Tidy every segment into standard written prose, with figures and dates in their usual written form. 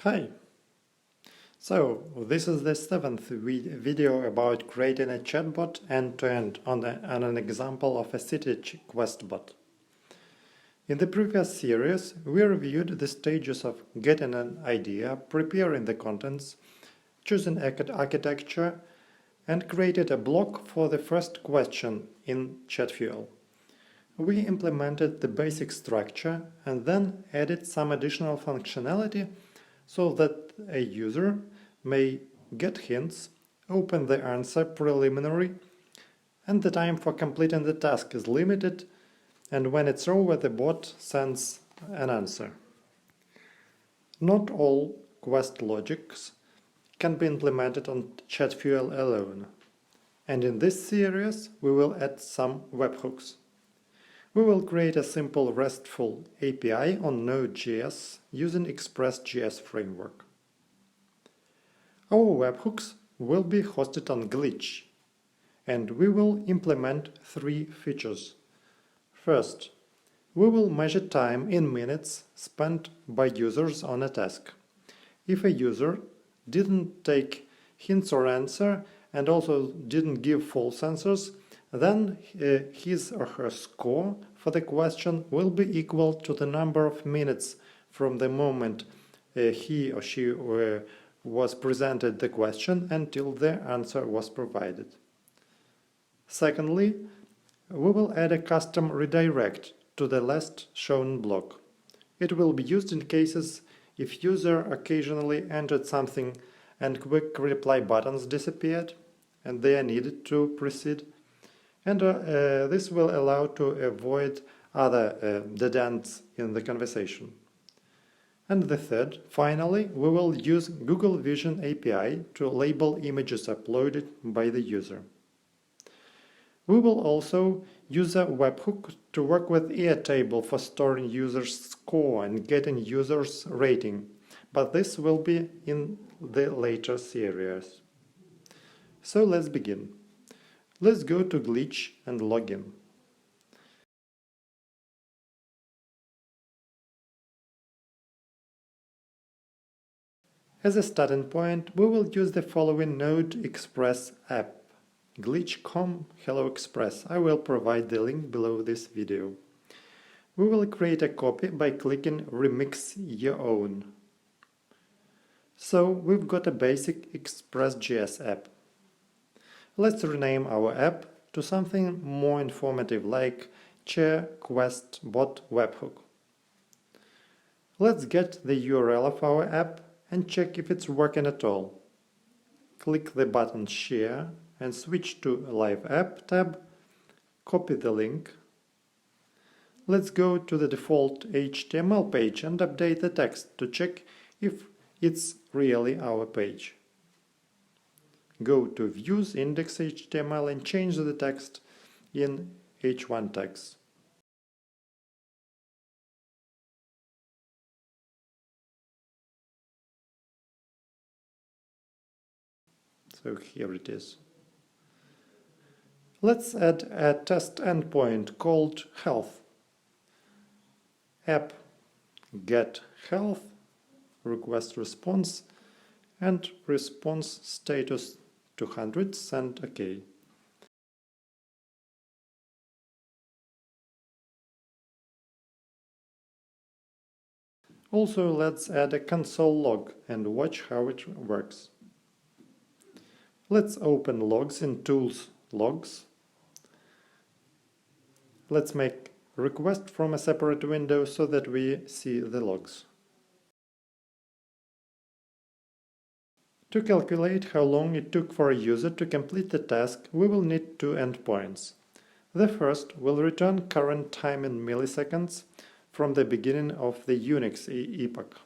Hi! So, this is the 7th video about creating a chatbot end-to-end on an example of a city quest bot. In the previous series, we reviewed the stages of getting an idea, preparing the contents, choosing architecture, and created a block for the first question in ChatFuel. We implemented the basic structure and then added some additional functionality so that a user may get hints, open the answer preliminary, and the time for completing the task is limited, and when it's over the bot sends an answer. Not all quest logics can be implemented on ChatFuel alone, and in this series we will add some webhooks. We will create a simple RESTful API on node.js using express.js framework. Our webhooks will be hosted on Glitch, and we will implement 3 features. First, we will measure time in minutes spent by users on a task. If a user didn't take hints or answer and also didn't give false answers, then his or her score for the question will be equal to the number of minutes from the moment he or she was presented the question until the answer was provided. Secondly, we will add a custom redirect to the last shown block. It will be used in cases if user occasionally entered something and quick reply buttons disappeared and they are needed to proceed. And this will allow to avoid other dead ends in the conversation. And the third, finally, we will use Google Vision API to label images uploaded by the user. We will also use a webhook to work with Airtable for storing users' score and getting users' rating, but this will be in the later series. So let's begin. Let's go to Glitch and log in. As a starting point, we will use the following Node Express app. Glitch.com Hello Express. I will provide the link below this video. We will create a copy by clicking Remix Your Own. So we've got a basic Express.js app. Let's rename our app to something more informative like Chair Quest Bot Webhook. Let's get the URL of our app and check if it's working at all. Click the button Share and switch to Live App tab. Copy the link. Let's go to the default HTML page and update the text to check if it's really our page. Go to Views, Index.html and change the text in H1 tags. So here it is. Let's add a test endpoint called health. App get health, request response, and response status 200, send OK. Also, let's add a console log and watch how it works. Let's open logs in Tools Logs. Let's make request from a separate window so that we see the logs. To calculate how long it took for a user to complete the task, we will need 2 endpoints. The first will return current time in milliseconds from the beginning of the Unix epoch,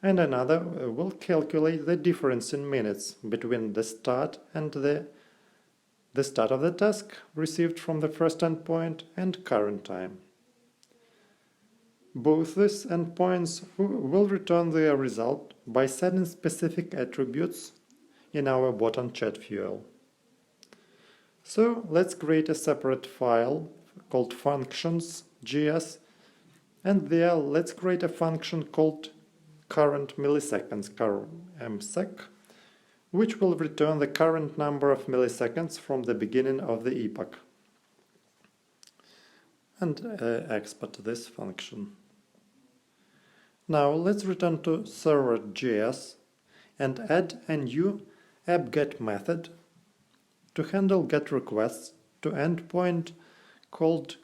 and another will calculate the difference in minutes between the start and the start of the task received from the first endpoint and current time. Both these endpoints will return their result by setting specific attributes in our bot on ChatFuel. So let's create a separate file called functions.js, and there let's create a function called current milliseconds msec, which will return the current number of milliseconds from the beginning of the epoch, and export this function. Now let's return to server.js and add a new app-get method to handle GET requests to endpoint called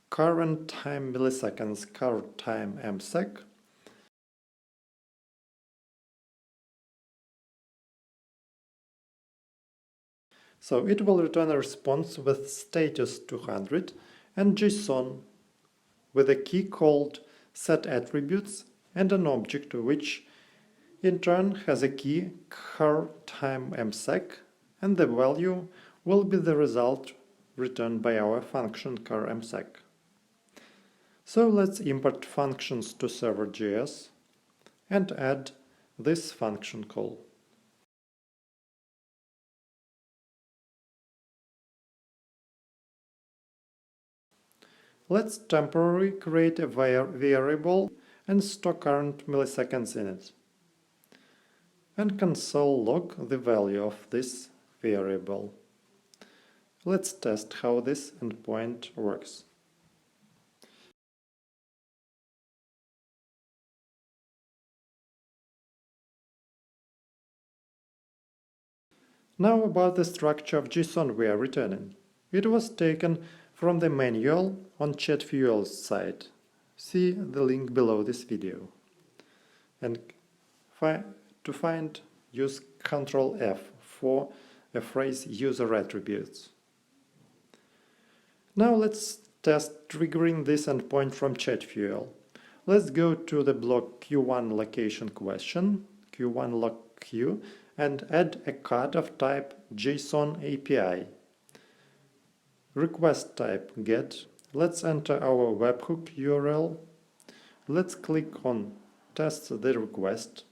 current time milliseconds current msec. So it will return a response with status 200 and JSON with a key called setAttributes and an object which in turn has a key curTime msec, and the value will be the result returned by our function curmsec. So let's import functions to server.js and add this function call. Let's temporarily create a variable and store current milliseconds in it, and console log the value of this variable. Let's test how this endpoint works. Now about the structure of JSON we are returning. It was taken from the manual on Chatfuel's site. See the link below this video. And to find, use Ctrl F for a phrase user attributes. Now let's test triggering this endpoint from Chatfuel. Let's go to the block Q1 location question, Q1 lock Q, and add a card of type JSON API. Request type GET. Let's enter our webhook URL. Let's click on test the request.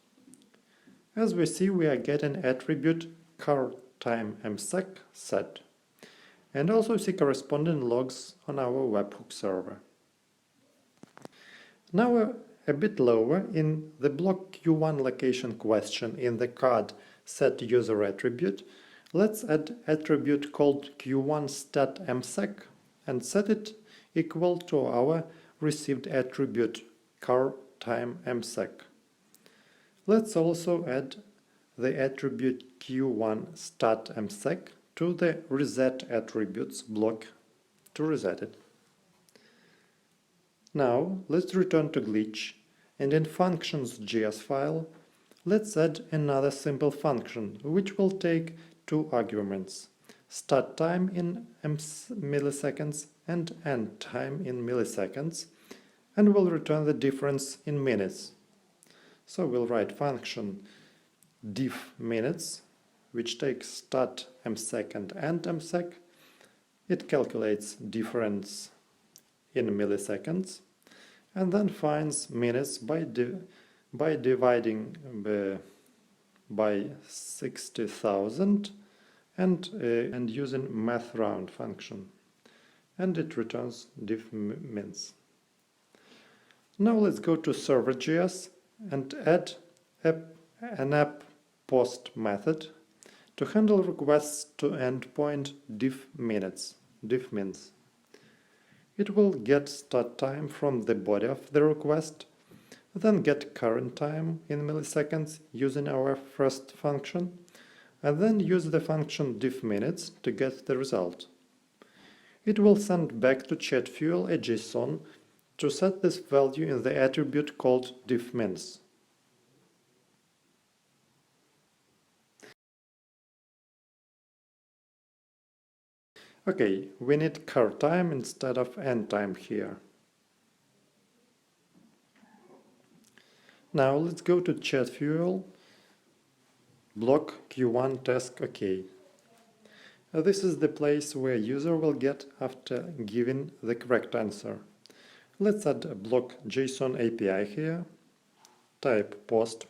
As we see, we are getting attribute curTime msec set, and also see corresponding logs on our webhook server. Now a bit lower in the block Q1 location question in the card set user attribute, let's add attribute called Q1 stat msec and set it equal to our received attribute curTime msec. Let's also add the attribute Q1 stat msec to the reset attributes block to reset it. Now let's return to glitch, and in functions.js file let's add another simple function which will take two arguments, start time in milliseconds and end time in milliseconds, and will return the difference in minutes. So we'll write function diff minutes, which takes start msec and end msec. It calculates difference in milliseconds and then finds minutes by dividing by 60,000 and using math round function, and it returns diff mins. Now let's go to server.js and add an app post method to handle requests to endpoint diff mins. It will get start time from the body of the request, then get current time in milliseconds using our first function, and then use the function diff minutes to get the result. It will send back to Chatfuel a JSON to set this value in the attribute called diff mins. Okay, we need current time instead of end time here. Now let's go to Chatfuel, block Q1 task OK. This is the place where user will get after giving the correct answer. Let's add a block JSON API here, type post,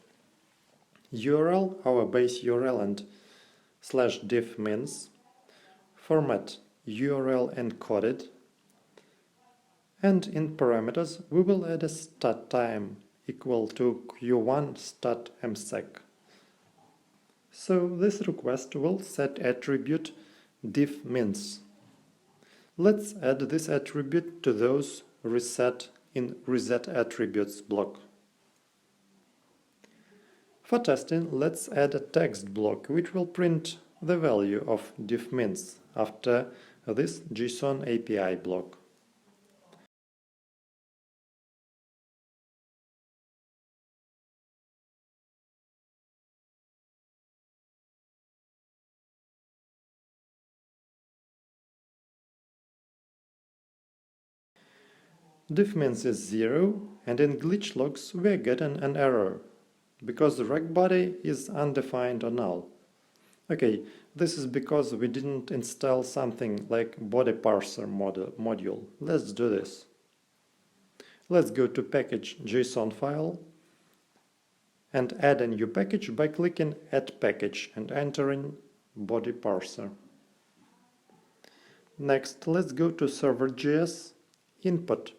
URL, our base URL and /diff mins, format URL encoded, and in parameters we will add a start time equal to q1 stat msec. So this request will set attribute diff_mins. Let's add this attribute to those reset in reset attributes block. For testing, let's add a text block which will print the value of diff_mins after this JSON API block. Diff_mins is 0, and in glitch logs we are getting an error because the rec body is undefined or null. Okay, this is because we didn't install something like body parser module. Let's do this. Let's go to package JSON file and add a new package by clicking add package and entering body parser. Next, let's go to server.js, import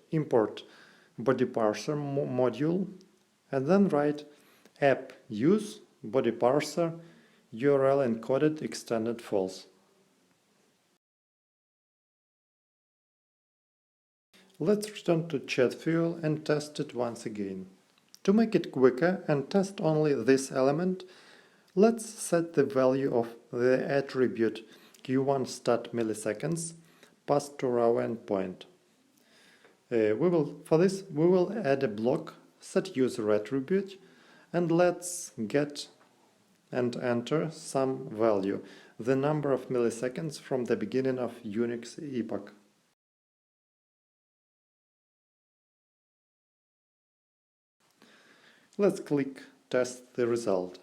body parser module, and then write app use body parser URL encoded extended false. Let's return to Chatfuel and test it once again. To make it quicker and test only this element, let's set the value of the attribute q1 stat milliseconds passed to our endpoint. For this, we will add a block set user attribute, and let's get and enter some value, the number of milliseconds from the beginning of Unix epoch. Let's click test the result.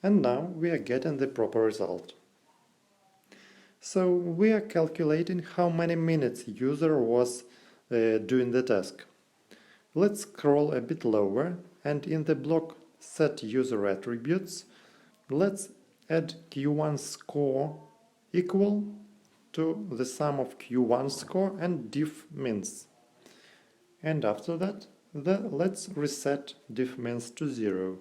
And now we are getting the proper result. So we are calculating how many minutes user was doing the task. Let's scroll a bit lower, and in the block set user attributes, let's add q1 score equal to the sum of q1 score and diff_mins. And after that, let's reset diff_mins to 0.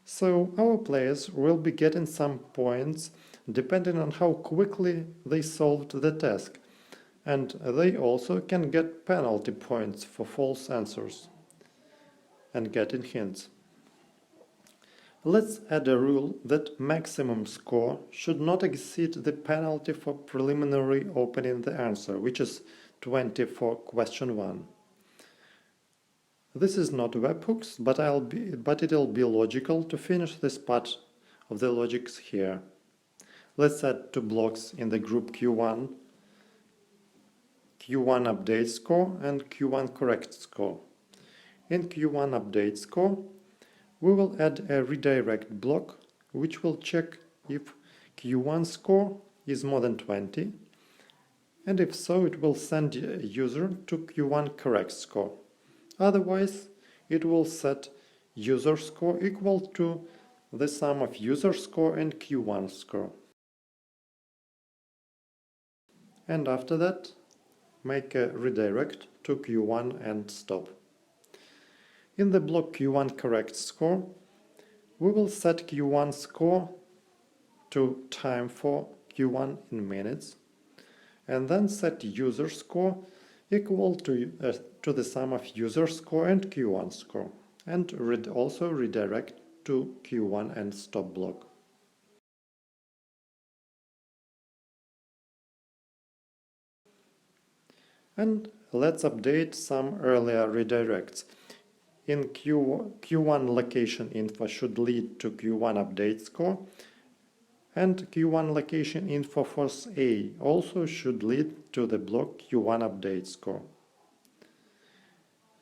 So our players will be getting some points depending on how quickly they solved the task, and they also can get penalty points for false answers and getting hints. Let's add a rule that maximum score should not exceed the penalty for preliminary opening the answer, which is 20 for question 1. This is not webhooks, but it'll be logical to finish this part of the logics here. Let's add 2 blocks in the group q1 update score and q1 correct score. In q1 update score, we will add a redirect block which will check if q1 score is more than 20, and if so, it will send a user to q1 correct score. Otherwise, it will set user score equal to the sum of user score and q1 score. And after that, make a redirect to q1 and stop. In the block q1 correct score, we will set q1 score to time for q1 in minutes, and then set user score equal to the sum of user score and q1 score, and also redirect to q1 and stop block. And let's update some earlier redirects. In q1 location info should lead to q1 update score, and q1 location info force A also should lead to the block q1 update score.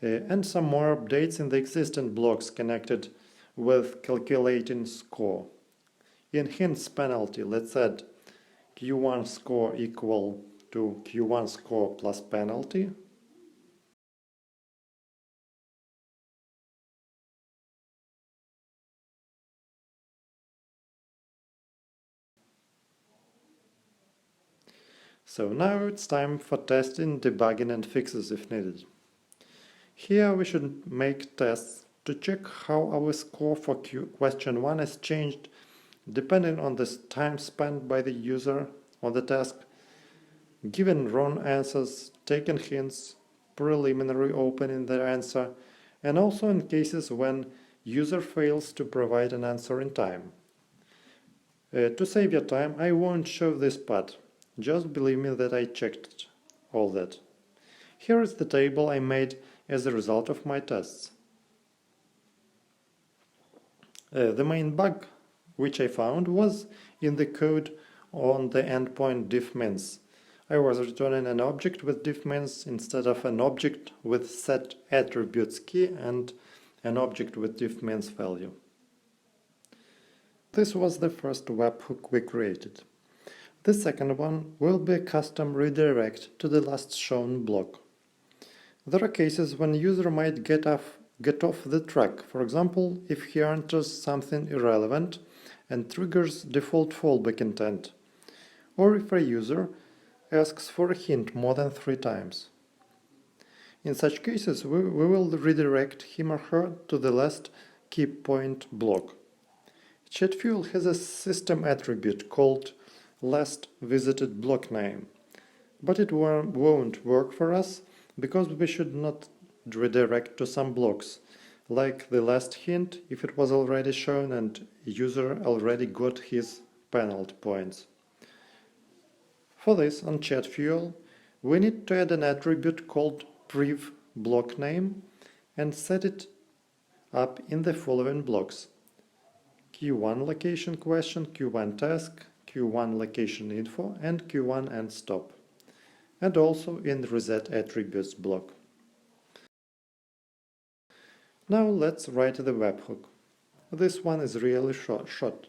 And some more updates in the existing blocks connected with calculating score. In hints penalty, let's add q1 score equal to q1 score plus penalty. So now it's time for testing, debugging and fixes if needed. Here we should make tests to check how our score for question 1 has changed depending on the time spent by the user on the task, given wrong answers, taken hints, preliminary opening the answer, and also in cases when user fails to provide an answer in time. To save your time, I won't show this part. Just believe me that I checked all that. Here is the table I made as a result of my tests. The main bug which I found was in the code on the endpoint diffmins. I was returning an object with diffmins instead of an object with set attributes key and an object with diffmins value. This was the first webhook we created. The second one will be a custom redirect to the last shown block. There are cases when user might get off the track, for example, if he enters something irrelevant and triggers default fallback intent, or if a user asks for a hint more than 3 times. In such cases, we will redirect him or her to the last key point block. Chatfuel has a system attribute called last visited block name, but it won't work for us because we should not redirect to some blocks, like the last hint if it was already shown and user already got his penalty points. For this, on Chatfuel, we need to add an attribute called prev block name and set it up in the following blocks: Q1 location question, Q1 task, Q1 location info, and Q1 end stop, and also in the reset attributes block. Now let's write the webhook. This one is really short.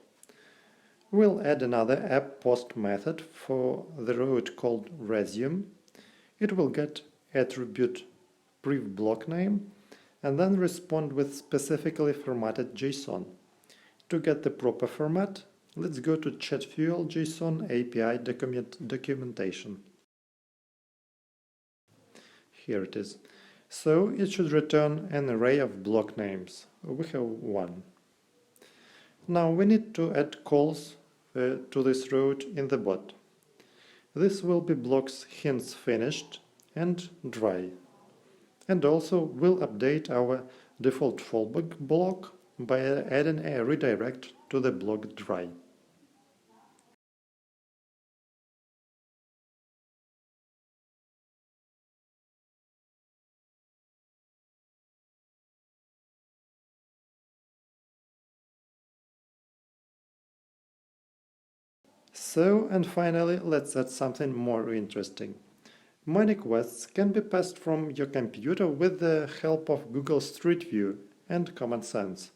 We'll add another app post method for the route called resume. It will get attribute prev block name and then respond with specifically formatted JSON. To get the proper format, let's go to Chatfuel JSON API documentation. Here it is. So it should return an array of block names. We have 1. Now we need to add calls to this route in the bot. This will be blocks hints finished and dry. And also we'll update our default fallback block by adding a redirect to the block dry. So, and finally, let's add something more interesting. Many quests can be passed from your computer with the help of Google Street View and common sense.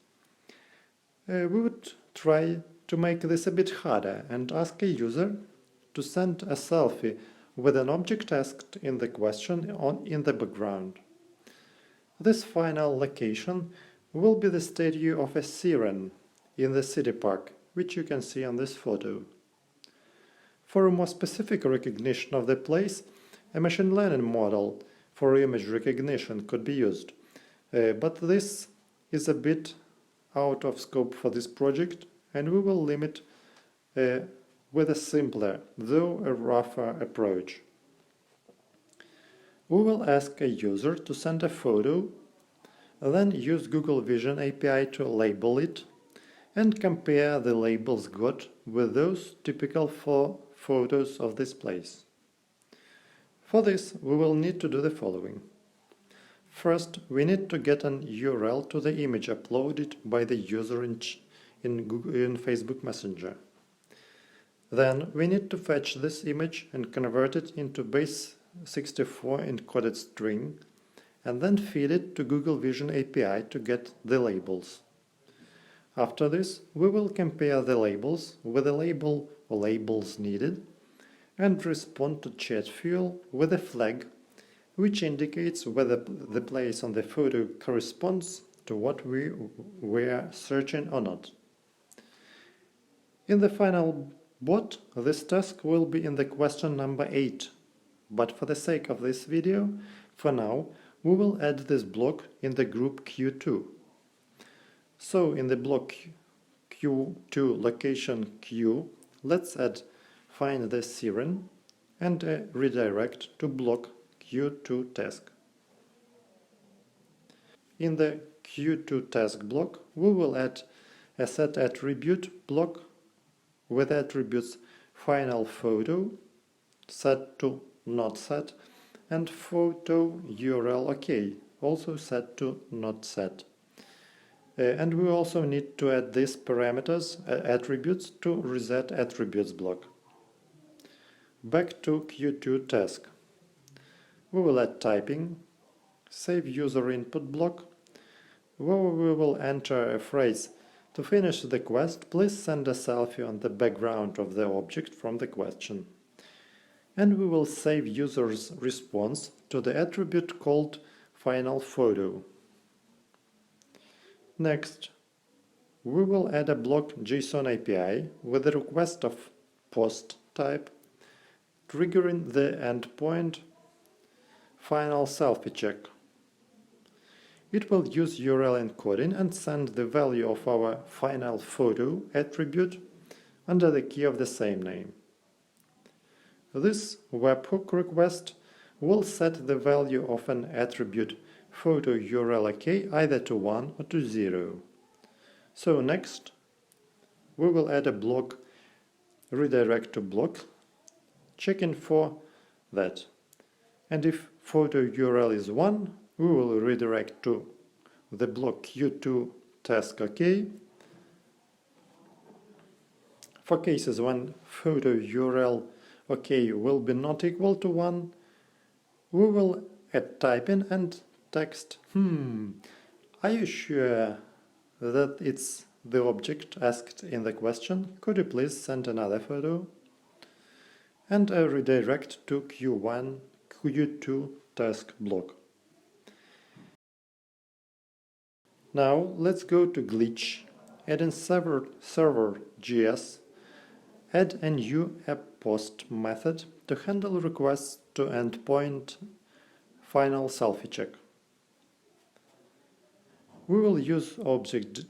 We would try to make this a bit harder and ask a user to send a selfie with an object asked in the question in the background. This final location will be the statue of a siren in the city park, which you can see on this photo. For a more specific recognition of the place, a machine learning model for image recognition could be used, but this is a bit out of scope for this project, and we will limit with a simpler, though a rougher approach. We will ask a user to send a photo, then use Google Vision API to label it, and compare the labels got with those typical for photos of this place. For this, we will need to do the following. First, we need to get an URL to the image uploaded by the user in Facebook Messenger. Then we need to fetch this image and convert it into base64 encoded string, and then feed it to Google Vision API to get the labels. After this, we will compare the labels with the label or labels needed and respond to Chatfuel with a flag which indicates whether the place on the photo corresponds to what we were searching or not. In the final bot, this task will be in the question number 8, but for the sake of this video, for now, we will add this block in the group Q2. So in the block Q2 location Q, let's add find the siren and a redirect to block Q2 task. In the Q2 task block, we will add a set attribute block with attributes final photo, set to not set, and photo URL OK, also set to not set. And we also need to add these parameters, attributes, to reset attributes block. Back to Q2 task. We will add typing, save user input block, where we will enter a phrase: to finish the quest, please send a selfie on the background of the object from the question. And we will save user's response to the attribute called final photo. Next, we will add a block JSON API with a request of post type, triggering the endpoint final selfie check. It will use URL encoding and send the value of our final photo attribute under the key of the same name. This webhook request will set the value of an attribute photo URL OK either to 1 or to 0. So next, we will add a block redirect to block, checking for that. And if photo URL is 1, we will redirect to the block Q2 task OK. For cases when photo URL OK will be not equal to 1, we will add typing and text. Are you sure that it's the object asked in the question? Could you please send another photo? And a redirect to Q2 task block. Now let's go to glitch, add in server.js, add a new app-post method to handle requests to endpoint final selfie check. We will use object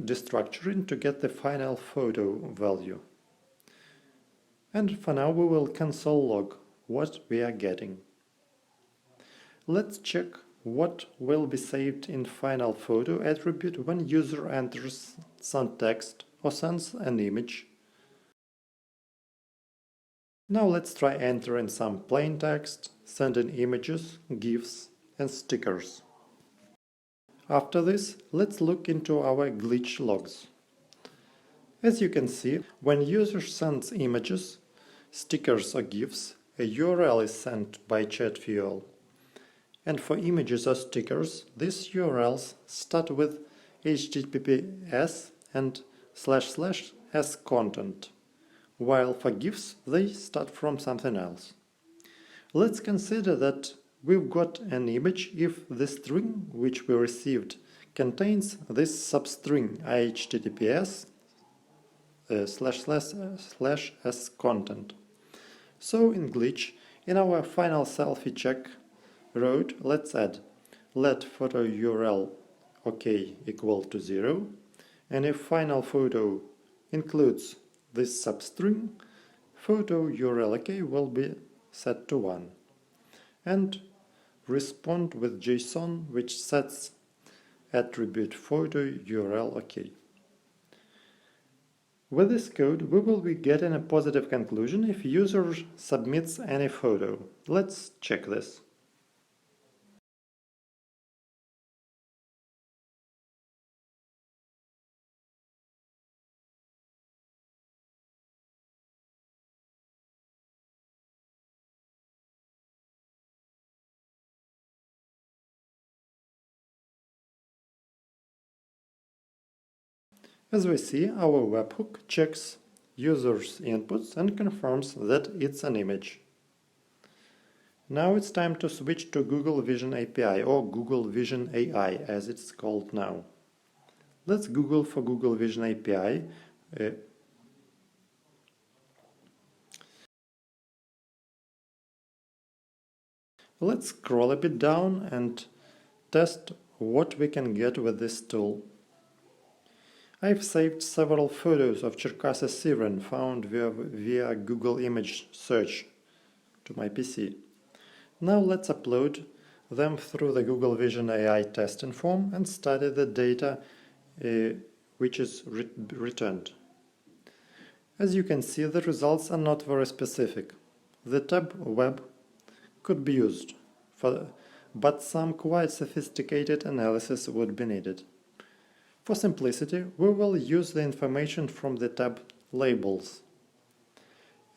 destructuring to get the final photo value. And for now we will console log what we are getting. Let's check what will be saved in final photo attribute when user enters some text or sends an image. Now let's try entering some plain text, sending images, GIFs, and stickers. After this, let's look into our glitch logs. As you can see, when user sends images, stickers or GIFs, a URL is sent by ChatFuel. And for images or stickers, these URLs start with https and / as content, while for GIFs they start from something else. Let's consider that we've got an image if the string which we received contains this substring https / as content. So in glitch, in our final selfie check road, let's add let photo URL OK equal to 0, and if final photo includes this substring, photo URL OK will be set to 1, and respond with JSON which sets attribute photo URL OK. With this code, we will be getting a positive conclusion if user submits any photo. Let's check this. As we see, our webhook checks user's inputs and confirms that it's an image. Now it's time to switch to Google Vision API, or Google Vision AI as it's called now. Let's Google for Google Vision API. Let's scroll a bit down and test what we can get with this tool. I've saved several photos of Cherkasy siren found via Google image search to my PC. Now let's upload them through the Google Vision AI testing form and study the data which is returned. As you can see, the results are not very specific. The tab Web could be used, but some quite sophisticated analysis would be needed. For simplicity, we will use the information from the tab Labels.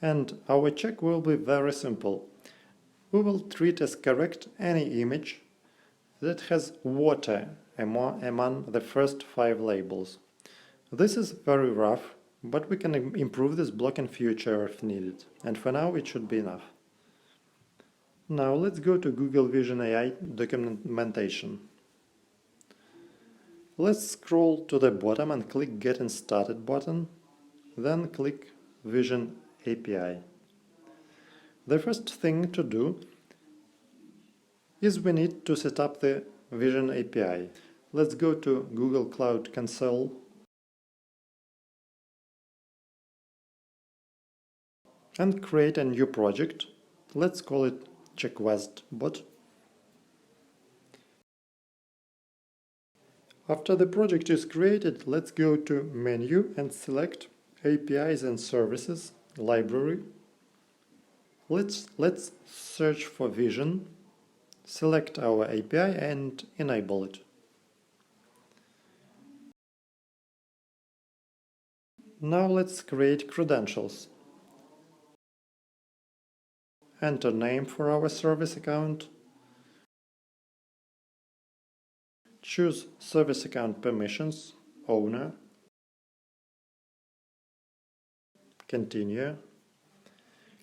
And our check will be very simple. We will treat as correct any image that has water among the first 5 labels. This is very rough, but we can improve this block in future if needed, and for now it should be enough. Now let's go to Google Vision AI documentation. Let's scroll to the bottom and click Getting Started button, then click Vision API. The first thing to do is we need to set up the Vision API. Let's go to Google Cloud Console and create a new project. Let's call it Chatbot. After the project is created, let's go to Menu and select APIs and Services Library. Let's search for Vision, select our API and enable it. Now let's create credentials. Enter name for our service account. Choose Service Account Permissions, Owner. Continue.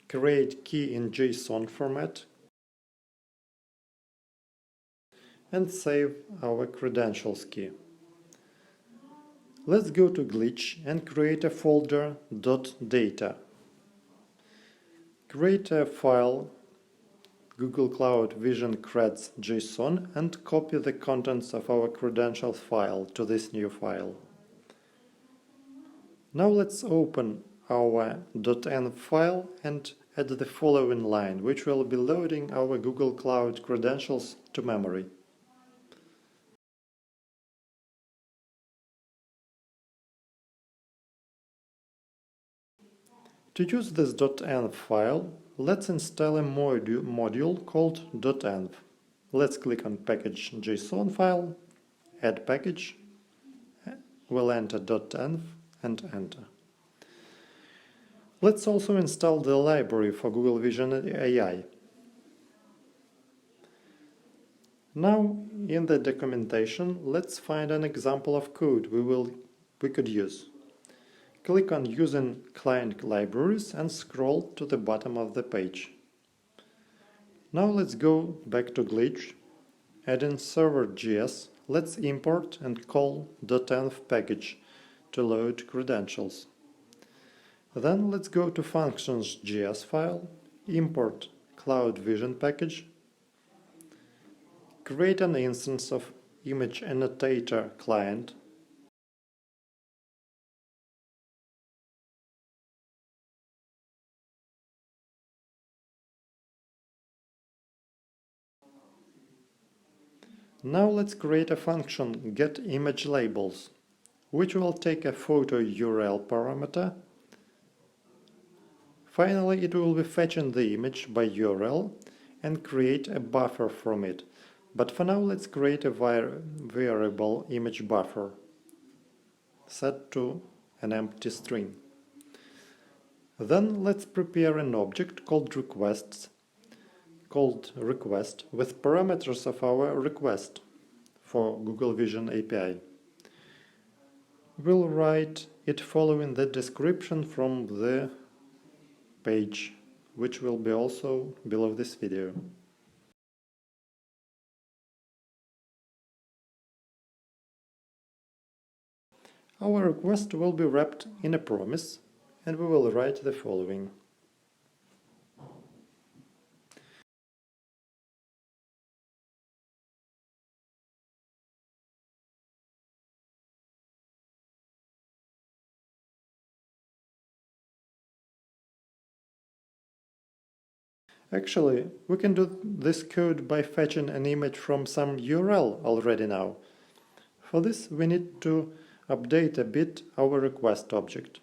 Create key in JSON format. And save our credentials key. Let's go to Glitch and create a folder .data. Create a file Google Cloud Vision creds JSON and copy the contents of our credentials file to this new file. Now let's open our .env file and add the following line, which will be loading our Google Cloud credentials to memory. To use this .env file, let's install a module called .env. Let's click on package.json file, add package, we'll enter .env and enter. Let's also install the library for Google Vision AI. Now, in the documentation, let's find an example of code we could use. Click on Using Client Libraries and scroll to the bottom of the page. Now let's go back to Glitch, add in server.js. Let's import and call .env package to load credentials. Then let's go to functions.js file, import Cloud Vision package, create an instance of image annotator client, Now let's create a function getImageLabels, which will take a photo URL parameter. Finally, it will be fetching the image by URL and create a buffer from it. But for now, let's create a variable image buffer set to an empty string. Then let's prepare an object called request with parameters of our request for Google Vision API. We'll write it following the description from the page, which will be also below this video. Our request will be wrapped in a promise, and we will write the following. Actually, we can do this code by fetching an image from some URL already now. For this, we need to update a bit our request object.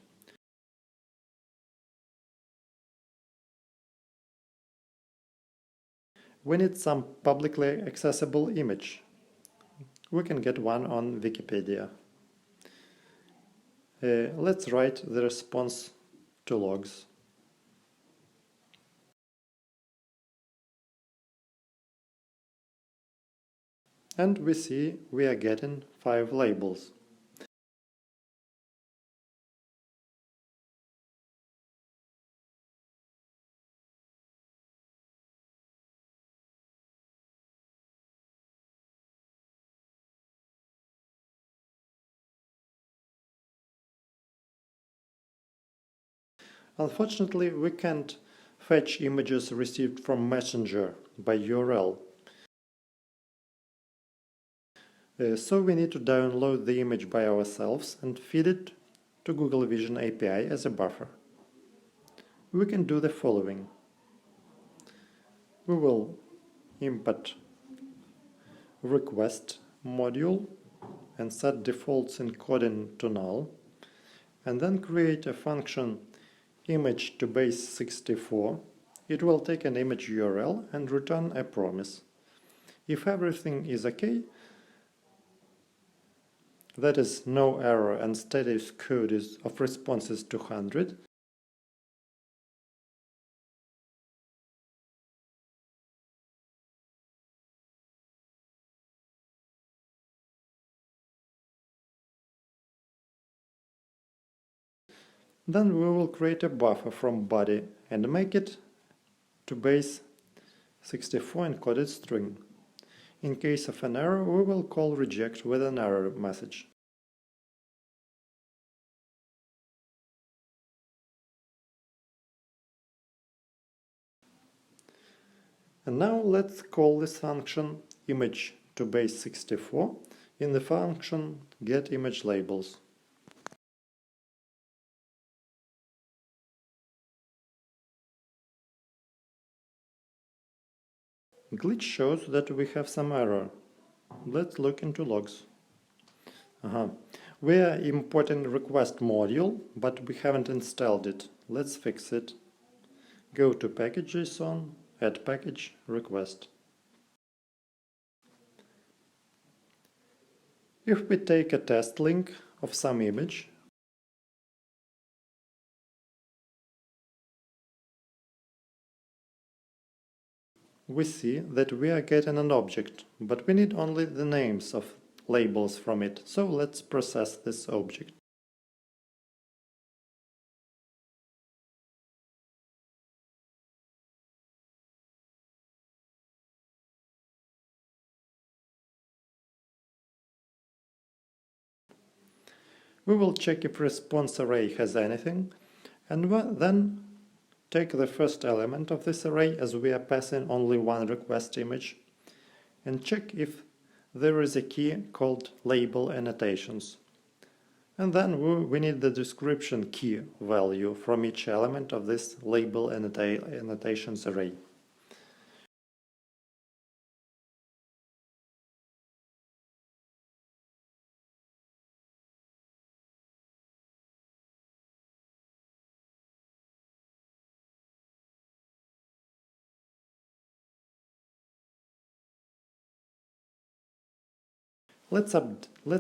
We need some publicly accessible image. We can get one on Wikipedia. Let's write the response to logs. And we see we are getting 5 labels. Unfortunately, we can't fetch images received from Messenger by URL. So we need to download the image by ourselves and feed it to Google Vision API as a buffer. We can do the following. We will import request module and set defaults encoding to null, and then create a function image to base 64. It will take an image URL and return a promise. If everything is okay, that is, no error and status code of response is 200, then we will create a buffer from body and make it to base 64 encoded string. In case of an error, we will call reject with an error message. And now let's call this function image to base 64 in the function getImageLabels. Glitch shows that we have some error. Let's look into logs. We are importing request module, but we haven't installed it. Let's fix it. Go to package.json, add package, request. If we take a test link of some image, we see that we are getting an object, but we need only the names of labels from it, so let's process this object. We will check if response array has anything, and then take the first element of this array, as we are passing only one request image, and check if there is a key called label annotations. And then we need the description key value from each element of this label annotations array. Let's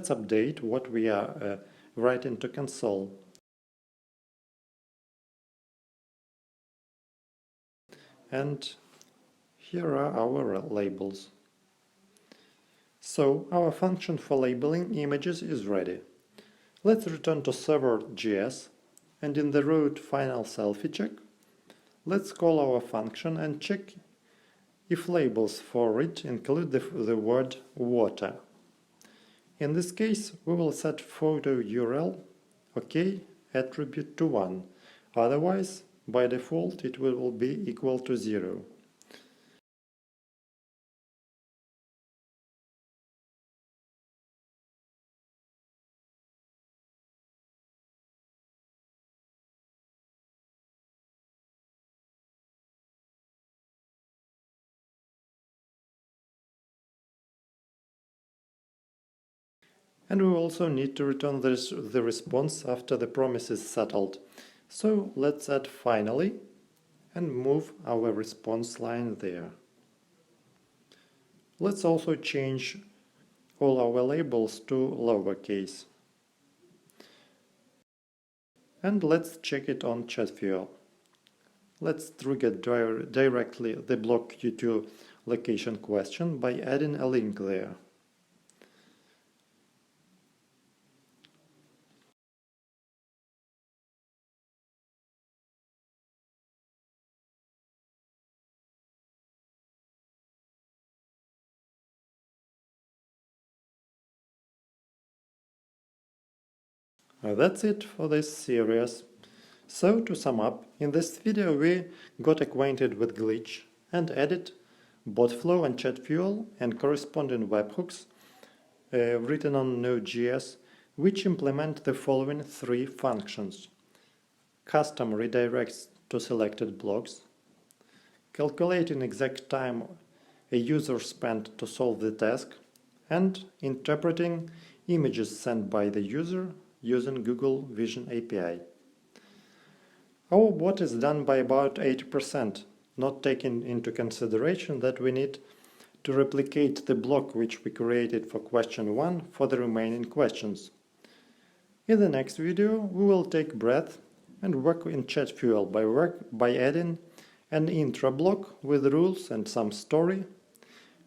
update what we are writing to console. And here are our labels. So our function for labeling images is ready. Let's return to server.js, and in the root final selfie check, let's call our function and check if labels for it include the word water. In this case, we will set photo URL OK attribute to 1, otherwise, by default, it will be equal to 0. And we also need to return the response after the promise is settled. So let's add finally and move our response line there. Let's also change all our labels to lowercase. And let's check it on Chatfuel. Let's trigger directly the block Q2 location question by adding a link there. That's it for this series. So to sum up, in this video we got acquainted with glitch and added bot flow and Chatfuel and corresponding webhooks written on node.js, which implement the following three functions: custom redirects to selected blocks, calculating exact time a user spent to solve the task, and interpreting images sent by the user using Google Vision API. Our bot is done by about 80%, not taking into consideration that we need to replicate the block which we created for question 1 for the remaining questions. In the next video we will take breath and work in Chatfuel by adding an intro block with rules and some story,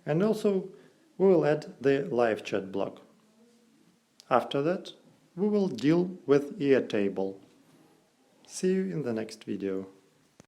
and also we will add the live chat block. After that we will deal with Airtable. See you in the next video.